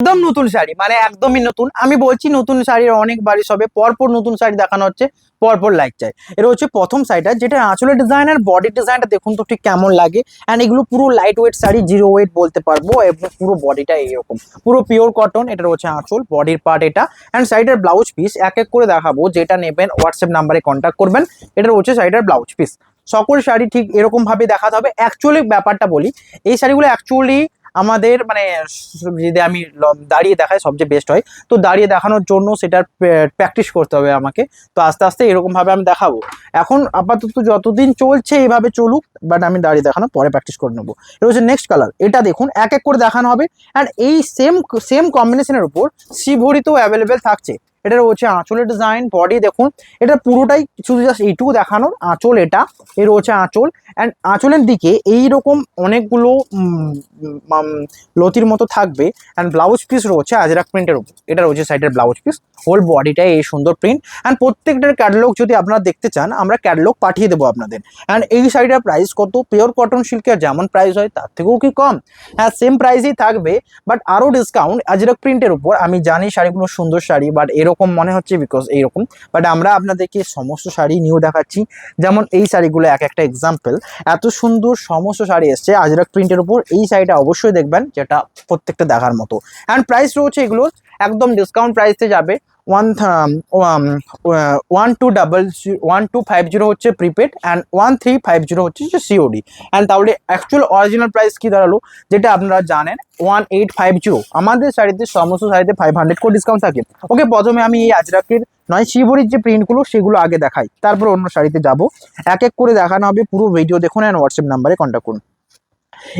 একদম নতুন শাড়ি, মানে একদমই নতুন। আমি বলছি নতুন শাড়ির অনেক বাড়ি সবে পরপর নতুন শাড়ি দেখানো হচ্ছে, পরপর লাইক চাই। এটা হচ্ছে প্রথম শাড়িটা, যেটা আঁচলের ডিজাইন আর বডির ডিজাইনটা দেখুন তো ঠিক কেমন লাগে। অ্যান্ড এগুলো পুরো light weight sari, zero wait বলতে পারবো, এবং পুরো বডিটা এইরকম পুরো পিওর কটন। এটা হচ্ছে আঁচল, বডির পার্ট এটা। অ্যান্ড শাড়িটার ব্লাউজ পিস এক এক করে দেখাবো, যেটা নেবেন হোয়াটসঅ্যাপ নাম্বারে কন্ট্যাক্ট করবেন। এটা হচ্ছে শাড়িটার ব্লাউজ পিস। সকল শাড়ি ঠিক এরকম ভাবে দেখাতে হবে। অ্যাকচুয়ালি ব্যাপারটা বলি, এই শাড়িগুলো অ্যাকচুয়ালি আমাদের মানে যদি আমি দাঁড়িয়ে দেখাই সবচেয়ে বেস্ট হয়। তো দাঁড়িয়ে দেখানোর জন্য সেটার প্র্যাকটিস করতে হবে আমাকে। তো আস্তে আস্তে এরকম ভাবে আমি দেখাবো। এখন আপাতত যতদিন চলছে এইভাবে চলুক, বাট আমি দাঁড়িয়ে দেখানোর পরে প্র্যাকটিস করে নেবো। এটা হচ্ছে নেক্সট কালার, এটা দেখুন এক এক করে দেখানো হবে। অ্যান্ড এই সেম সেম কম্বিনেশনের উপর শিভরিতেও অ্যাভেলেবেল থাকছে। এটার হচ্ছে আঁচলের ডিজাইন, বডি দেখুন। এটা পুরোটাই শুধু জাস্ট এইটুকু দেখানোর, আঁচল এটা। এর হচ্ছে আঁচল। অ্যান্ড আঁচলের দিকে এইরকম অনেকগুলো লতির মতো থাকবে। অ্যান্ড ব্লাউজ পিস রয়েছে আজরাক প্রিন্টের উপর। এটা রয়েছে সাইডের ব্লাউজ পিস, হোল বডিটাই এই সুন্দর প্রিন্ট। অ্যান্ড প্রত্যেকটার ক্যাটালগ যদি আপনারা দেখতে চান, আমরা ক্যাটালগ পাঠিয়ে দেবো আপনাদের। অ্যান্ড এই শাড়িটার প্রাইস কত, পিওর কটন সিল্কের যেমন প্রাইস হয় তার থেকেও কি কম? হ্যাঁ, সেম প্রাইসই থাকবে, বাট আরও ডিসকাউন্ট আজরাক প্রিন্টের উপর। আমি জানি শাড়িগুলো সুন্দর শাড়ি, বাট এরকম মনে হচ্ছে বিকজ এইরকম। বাট আমরা আপনাদেরকে সমস্ত শাড়ি নিউ দেখাচ্ছি। যেমন এই শাড়িগুলো এক একটা এক্সাম্পল, এত সুন্দর সমস্ত শাড়ি এসছে আজরাক প্রিন্টের উপর। এই শাড়িটা অবশ্যই দেখবেন, যেটা প্রত্যেকটা দেখার মতো। অ্যান্ড প্রাইস রয়েছে এগুলোর একদম ডিসকাউন্ট প্রাইসে যাবে। 1250 হচ্ছে প্রিপেড, অ্যান্ড 1350 হচ্ছে সিওডি। অ্যান্ড তাহলে অ্যাকচুয়াল অরিজিনাল প্রাইস কি দাঁড়ালো, যেটা আপনারা জানেন 1850। আমাদের শাড়িতে সমস্ত শাড়িতে 500 করে ডিসকাউন্ট থাকে। ওকে, প্রথমে আমি এই আজরাকের নয় শিবরির যে প্রিন্টগুলো সেগুলো আগে দেখাই, তারপর অন্য শাড়িতে যাব। এক এক করে দেখানো হবে, পুরো ভিডিও দেখুন অ্যান্ড হোয়াটসঅ্যাপ নাম্বারে কন্ট্যাক্ট করুন।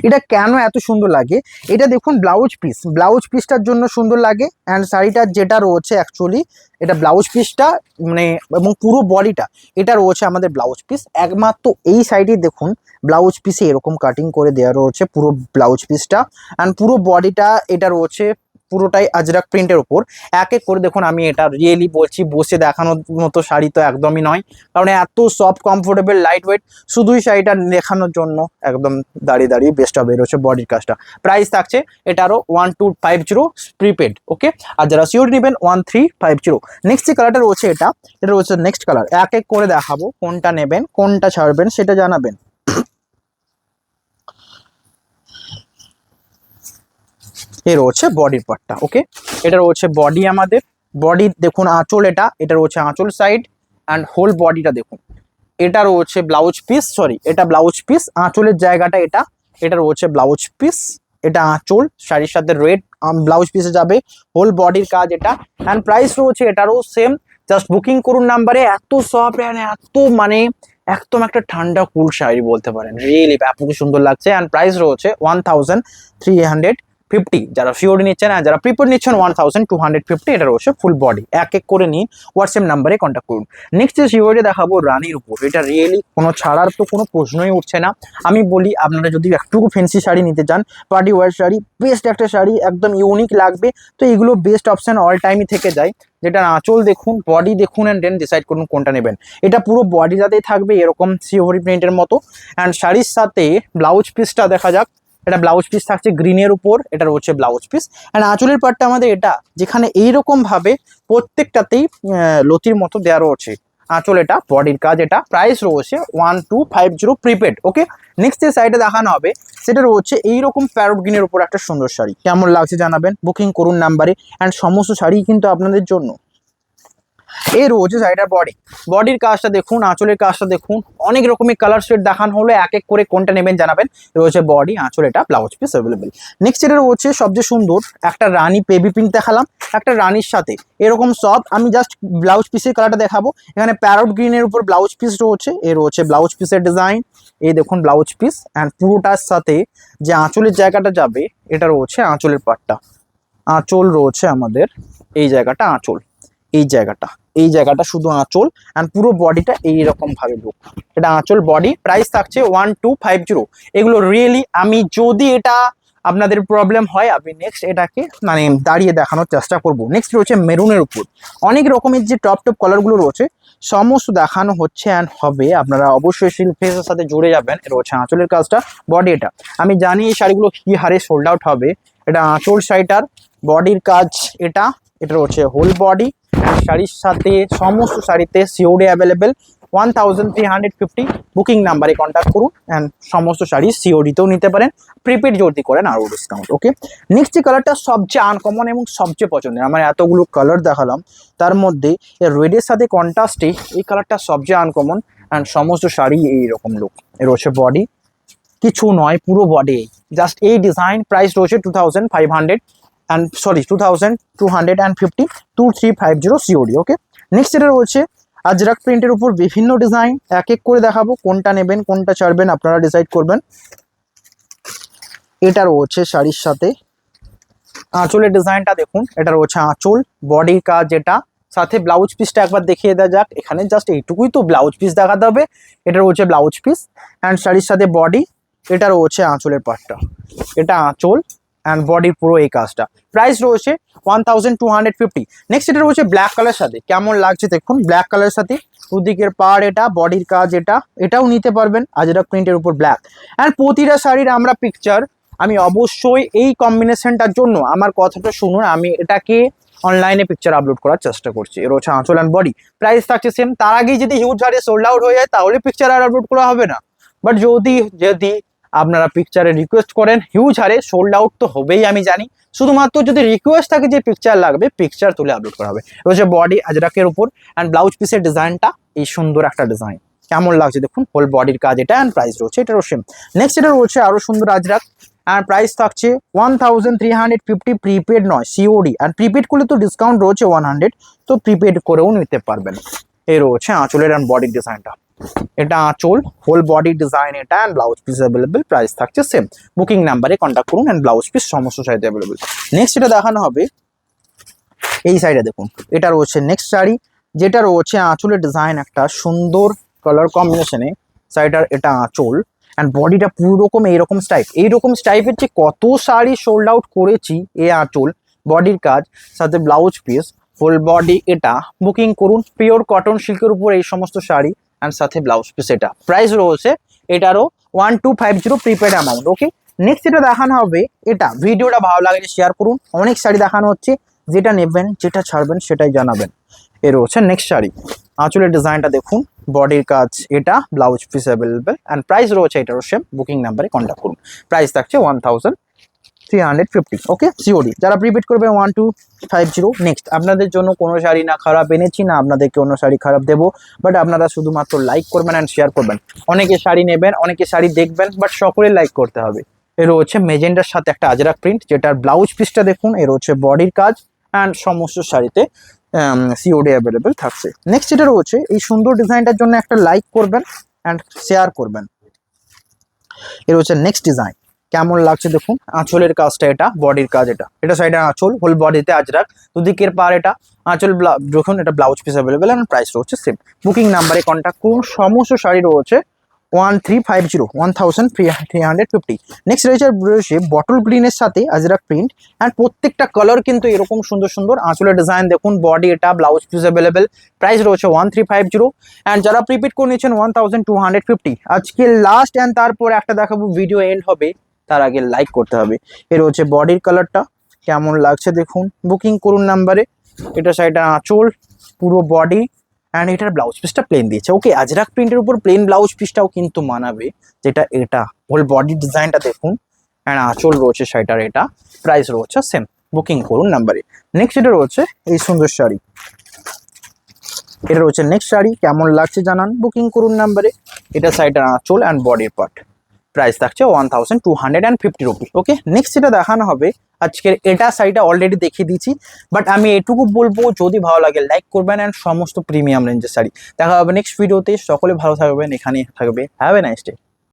এটা কেন এত সুন্দর লাগে, এটা দেখুন ব্লাউজ পিস, ব্লাউজ পিসটার জন্য সুন্দর লাগে। অ্যান্ড শাড়িটার যেটা রয়েছে অ্যাকচুয়ালি এটা ব্লাউজ পিসটা মানে, এবং পুরো বডিটা এটা রয়েছে আমাদের ব্লাউজ পিস। একমাত্র এই সাইডে দেখুন ব্লাউজ পিসে এরকম কাটিং করে দেওয়া রয়েছে পুরো ব্লাউজ পিসটা। অ্যান্ড পুরো বডিটা এটা রয়েছে পুরোটাই আজরাক প্রিন্টের উপর। এক এক করে দেখুন, আমি এটা রিয়েলি বলছি, বসে দেখানোর মতো শাড়ি তো একদমই নয়, কারণ এত সফট কমফোর্টেবল লাইট ওয়েট। শুধুই শাড়িটা দেখানোর জন্য একদম দাঁড়িয়ে দাঁড়িয়ে বেস্ট হবে। এর হচ্ছে বডির কাজটা। প্রাইস থাকছে এটারও 1250 প্রিপেড। ওকে, আর যারা সিওর নেবেন 1350। নেক্সট যে কালারটা রয়েছে এটা রয়েছে নেক্সট কালার। এক এক করে দেখাবো, কোনটা নেবেন কোনটা ছাড়বেন সেটা জানাবেন। এ রয়েছে বডির পার্টটা। ওকে, এটা রয়েছে বডি আমাদের। বডি দেখুন আঁচল, এটা রয়েছে আঁচল সাইড। অ্যান্ড হোল বডিটা দেখুন। এটা রয়েছে ব্লাউজ পিস, সরি এটা ব্লাউজ পিস, আঁচলের জায়গাটা এটা। এটা রয়েছে ব্লাউজ পিস, এটা আঁচল শাড়ির সাথে রেড ব্লাউজ পিসে যাবে। হোল বডির কাজ এটা। অ্যান্ড প্রাইস রয়েছে এটারও সেম। জাস্ট বুকিং করুন নাম্বারে। এত সফট অ্যান্ড এত মানে একদম একটা ঠান্ডা কুল শাড়ি বলতে পারেন, রিয়েলি ব্যাপক সুন্দর লাগছে। অ্যান্ড প্রাইস রয়েছে 1350। যারা সিওরি নিচ্ছেন আর যারা প্রিপেড নিচ্ছেন 1250। এটা রয়েছে ফুল বডি। এক এক করে নিন, হোয়াটসঅ্যাপ নাম্বারে কন্ট্যাক্ট করুন। নেক্সট যে সিওরি দেখাবো রানীর উপর, এটা রিয়েলি কোনো ছাড়ার তো কোনো প্রশ্নই উঠছে না। আমি বলি আপনারা যদি একটুকু ফ্যান্সি শাড়ি নিতে চান, পার্টি ওয়ার শাড়ি, বেস্ট একটা শাড়ি একদম ইউনিক লাগবে, তো এগুলো বেস্ট অপশন অল টাইমই থেকে যায়। যেটা আঁচল দেখুন, বডি দেখুন, অ্যান্ড দেন ডিসাইড করুন কোনটা নেবেন। এটা পুরো বডি যাতেই থাকবে এরকম সিওরি প্রিন্টের মতো। অ্যান্ড শাড়ির সাথে ব্লাউজ পিসটা দেখা যাক। এটা ব্লাউজ পিস থাকছে গ্রিনের উপর, এটা হচ্ছে ব্লাউজ পিস। অ্যান্ড আঁচলের পার্টটা আমাদের এটা, যেখানে এইরকম ভাবে প্রত্যেকটাতেই লতির মতো দেওয়া রয়েছে। আঁচল এটা, বডির কাজ এটা। প্রাইস রয়েছে 1250 প্রিপেড। ওকে, নেক্সট যে সাইডে দেখানো হবে সেটা রয়েছে এইরকম প্যারট গ্রিনের উপর একটা সুন্দর শাড়ি। কেমন লাগছে জানাবেন, বুকিং করুন নাম্বারে। অ্যান্ড সমস্ত শাড়ি কিন্তু আপনাদের জন্য। এই রয়েছে শাড়িটার বডির কাজটা দেখুন, আঁচলের কাজটা দেখুন। অনেক রকমের কালার শেড দেখানো হলো, এক এক করে কোনটা নেবেন জানাবেন। রয়েছে বডি, আঁচল, এটা ব্লাউজ পিস অ্যাভেলেবেল। নেক্সট এটা রয়েছে সবচেয়ে সুন্দর একটা রানী বেবি পিঙ্ক দেখালাম, একটা রানীর সাথে এরকম সব। আমি জাস্ট ব্লাউজ পিসের কালারটা দেখাবো। এখানে প্যারট গ্রিনের উপর ব্লাউজ পিস রয়েছে। এ রয়েছে ব্লাউজ পিসের ডিজাইন, এই দেখুন ব্লাউজ পিস। অ্যান্ড পুরোটার সাথে যে আঁচলের জায়গাটা যাবে এটা রয়েছে আঁচলের পাটটা। আঁচল রয়েছে আমাদের এই জায়গাটা, আঁচল এই জায়গাটা শুধু আঁচল। অ্যান্ড পুরো বডিটা এইরকম ভাবে লুক। এটা আঁচল, বডি। প্রাইস থাকছে 1250। এগুলো রিয়েলি আমি যদি এটা আপনাদের প্রবলেম হয়, আমি নেক্সট এটাকে মানে দাঁড়িয়ে দেখানোর চেষ্টা করব। নেক্সট রয়েছে মেরুনের উপর। অনেক রকমের যে টপ কালারগুলো রয়েছে সমস্ত দেখানো হচ্ছে অ্যান্ড হবে। আপনারা অবশ্যই শিল্পের সাথে জুড়ে যাবেন। এটা হচ্ছে আঁচলের কাজটা, বডি এটা। আমি জানি এই শাড়িগুলো কি হারে সোল্ড আউট হবে। এটা আঁচল শাড়িটার বডির কাজ এটা, এটা রয়েছে হোল বডি, শাড়ির সাথে সমস্ত শাড়িতে সিওডি অ্যাভেলেবেল 1350। বুকিং নাম্বারে কন্ট্যাক্ট করুন অ্যান্ড সমস্ত শাড়ি সিওডিতেও নিতে পারেন, প্রিপেড যদি করেন আরও ডিসকাউন্ট। ওকে, নেক্সট যে কালারটা সবচেয়ে আনকমন এবং সবচেয়ে পছন্দের, আমার এতগুলো কালার দেখালাম তার মধ্যে রেডের সাথে কন্ট্রাস্টে এই কালারটা সবচেয়ে আনকমন অ্যান্ড সমস্ত শাড়ি এইরকম লুক। এর রয়েছে বডি, কিছু নয় পুরো বডি জাস্ট এই ডিজাইন। প্রাইস রয়েছে 2500 and sorry 2250, 2350 COD. Okay, next এটা রয়েছে আজরাক প্রিন্টের উপর বিভিন্ন ডিজাইন, এক এক করে দেখাবো, কোনটা নেবেন কোনটা ছাড়বেন আপনারা ডিসাইড করবেন। এটা রয়েছে শাড়ির সাথে আঁচলের ডিজাইনটা দেখুন, এটা রয়েছে আঁচল, বডির কাজ এটা, সাথে ব্লাউজ পিসটা একবার দেখিয়ে দেওয়া যাক। এখানে জাস্ট এইটুকুই তো ব্লাউজ পিস দেখাতে হবে, এটা রয়েছে ব্লাউজ পিস অ্যান্ড শাড়ির সাথে বডি, এটা রয়েছে আঁচলের পার্টটা, এটা আঁচল অ্যান্ড বডির পুরো এই কাজটা। প্রাইস রয়েছে 1250। নেক্সট এটা রয়েছে ব্ল্যাক কালার সাথে, কেমন লাগছে দেখুন, ব্ল্যাক কালার সাথে দুদিকের পাড় এটা, বডির কাজ এটা, এটাও নিতে পারবেন আজরাক প্রিন্টের উপর ব্ল্যাক। অ্যান্ড প্রতিটা শাড়ির আমরা পিকচার, আমি অবশ্যই এই কম্বিনেশনটার জন্য আমার কথাটা শুনুন, আমি এটাকে অনলাইনে পিকচার আপলোড করার চেষ্টা করছি। এর হচ্ছে আঁচল অ্যান্ড বডি, প্রাইস থাকছে সেম। তার আগেই যদি হিউজ হারে সোল্ড আউট হয়ে যায় তাহলে পিকচার আর আপলোড করা হবে না, বাট যদি যদি আপনারা পিকচারে রিকোয়েস্ট করেন হিউজ হারে সোল্ড আউট তো হবেই আমি জানি, শুধুমাত্র যদি রিকোয়েস্ট থাকে যে পিকচার লাগবে পিকচার তুলে আপলোড করা হবে। রয়েছে বডি আজরাকের উপর অ্যান্ড ব্লাউজ পিসের ডিজাইনটা এই সুন্দর একটা ডিজাইন, কেমন লাগছে দেখুন, হোল বডির কাজ এটা অ্যান্ড প্রাইস রয়েছে এটারও সেম। নেক্সট এটা রয়েছে আরো সুন্দর আজরাক অ্যান্ড প্রাইস থাকছে 1350, প্রিপেড নয় সিওডি, অ্যান্ড প্রিপেড করলে তো ডিসকাউন্ট রয়েছে 100, তো প্রিপেড করেও নিতে পারবেন। এই রয়েছে আঁচলের অ্যান্ড বডির ডিজাইনটা, এটা আঁচল, হোল বডি ডিজাইন এটা and blouse piece available, price থাকছে সেম। বুকিং নাম্বারে কন্ট্যাক্ট করুন অ্যান্ড ব্লাউজ পিস সমস্ত সাইজে অ্যাভেলেবেল। নেক্সট এটা দেখানো হবে এই সাইডে দেখুন, এটা রয়েছে নেক্সট শাড়ি, যেটা রয়েছে আঁচলের ডিজাইন একটা সুন্দর কালার কম্বিনেশনে, সাইডার এটা আঁচল অ্যান্ড বডিটা পুরো রকম এইরকম স্টাইপের যে কত শাড়ি সোল্ড আউট করেছি। এ আঁচল, বডির কাজ, সাথে ব্লাউজ পিস, ফুল বডি এটা, বুকিং করুন। পিওর কটন সিল্কের উপর এই সমস্ত শাড়ি অ্যান্ড সাথে ব্লাউজ পিস এটা, প্রাইস রয়েছে এটারও 1250 প্রিপেড অ্যামাউন্ট। ওকে, নেক্সট এটা দেখানো হবে, এটা ভিডিওটা ভালো লাগলে শেয়ার করুন, অনেক শাড়ি দেখানো হচ্ছে, যেটা নেবেন যেটা ছাড়বেন সেটাই জানাবেন। এর হচ্ছে নেক্সট শাড়ি, আঁচলের ডিজাইনটা দেখুন, বডির কাজ এটা, blouse piece available and price রয়েছে এটারও সেম। বুকিং নাম্বারে কন্ট্যাক্ট করুন, প্রাইস থাকছে 1350। ওকে, সিওডি, যারা প্রিপেড করবেন 1250। নেক্সট আপনাদের জন্য কোনো শাড়ি না খারাপ এনেছি, না আপনাদেরকে অন্য শাড়ি খারাপ দেবো, বাট আপনারা শুধুমাত্র লাইক করবেন অ্যান্ড শেয়ার করবেন। অনেকে শাড়ি নেবেন, অনেকে শাড়ি দেখবেন, বাট সকলে লাইক করতে হবে। এর হচ্ছে মেজেন্ডার সাথে একটা আজরাক প্রিন্ট, যেটার ব্লাউজ পিসটা দেখুন, এর হচ্ছে বডির কাজ অ্যান্ড সমস্ত শাড়িতে সিওডি অ্যাভেলেবেল থাকছে। নেক্সট যেটা রয়েছে এই সুন্দর ডিজাইনটার জন্য একটা লাইক করবেন অ্যান্ড শেয়ার করবেন। এর হচ্ছে নেক্সট ডিজাইন, কেমন লাগছে দেখুন, আঁচলের কাজটা এটা, বডির কাজ এটা, এটা সাইডে আঁচল, হোল বডিতে আজরাক, দুদিকের পার এটা, আঁচল যখন এটা blouse piece available and price রয়েছে সেম। বুকিং নাম্বারে কন্ট্যাক্ট করুন, সমস্ত শাড়ি রয়েছে 1350। নেক্সট রয়েছে বটল গ্রিনের সাথে আজরাক প্রিন্ট অ্যান্ড প্রত্যেকটা কালার কিন্তু এরকম সুন্দর সুন্দর। আঁচলের ডিজাইন দেখুন, বডি এটা, ব্লাউজ পিস অ্যাভেলেবেল, প্রাইস রয়েছে 1350 অ্যান্ড যারা প্রিপেড করে নিচ্ছেন 1250। আজকে লাস্ট অ্যান্ড তারপর একটা দেখাবো, ভিডিও এন্ড হবে, তার আগে লাইক করতে হবে। এর হচ্ছে বডির কালারটা, কেমন লাগছে দেখুন, বুকিং করুন নাম্বারে। এটা সাইডে আঁচল, পুরো বডি অ্যান্ড এটার ব্লাউজ পিসটা প্লেন দিয়েছে। ওকে, আজরাক প্রিন্টের উপর প্লেন ব্লাউজ পিসটাও কিন্তু মানাবে, যেটা এটা হোল বডি ডিজাইনটা দেখুন অ্যান্ড আঁচল রয়েছে শাড়িটার এটা, প্রাইস রয়েছে সেম। বুকিং করুন নাম্বারে। নেক্সট এটা রয়েছে এই সুন্দর শাড়ি, এটা রয়েছে নেক্সট শাড়ি, কেমন লাগছে জানান, বুকিং করুন নাম্বারে। এটা সাইডের আঁচল অ্যান্ড বডির পার্ট, প্রাইস থাকছে 1250 রুপিস। ওকে, নেক্সট যেটা দেখানো হবে আজকের, এটা শাড়িটা অলরেডি দেখিয়ে দিয়েছি, বাট আমি এটুকু বলবো যদি ভালো লাগে লাইক করবেন অ্যান্ড সমস্ত প্রিমিয়াম রেঞ্জের শাড়ি দেখা হবে নেক্সট ভিডিওতে। সকলে ভালো থাকবেন, এখানে থাকবে, হ্যাভ এ নাইস ডে।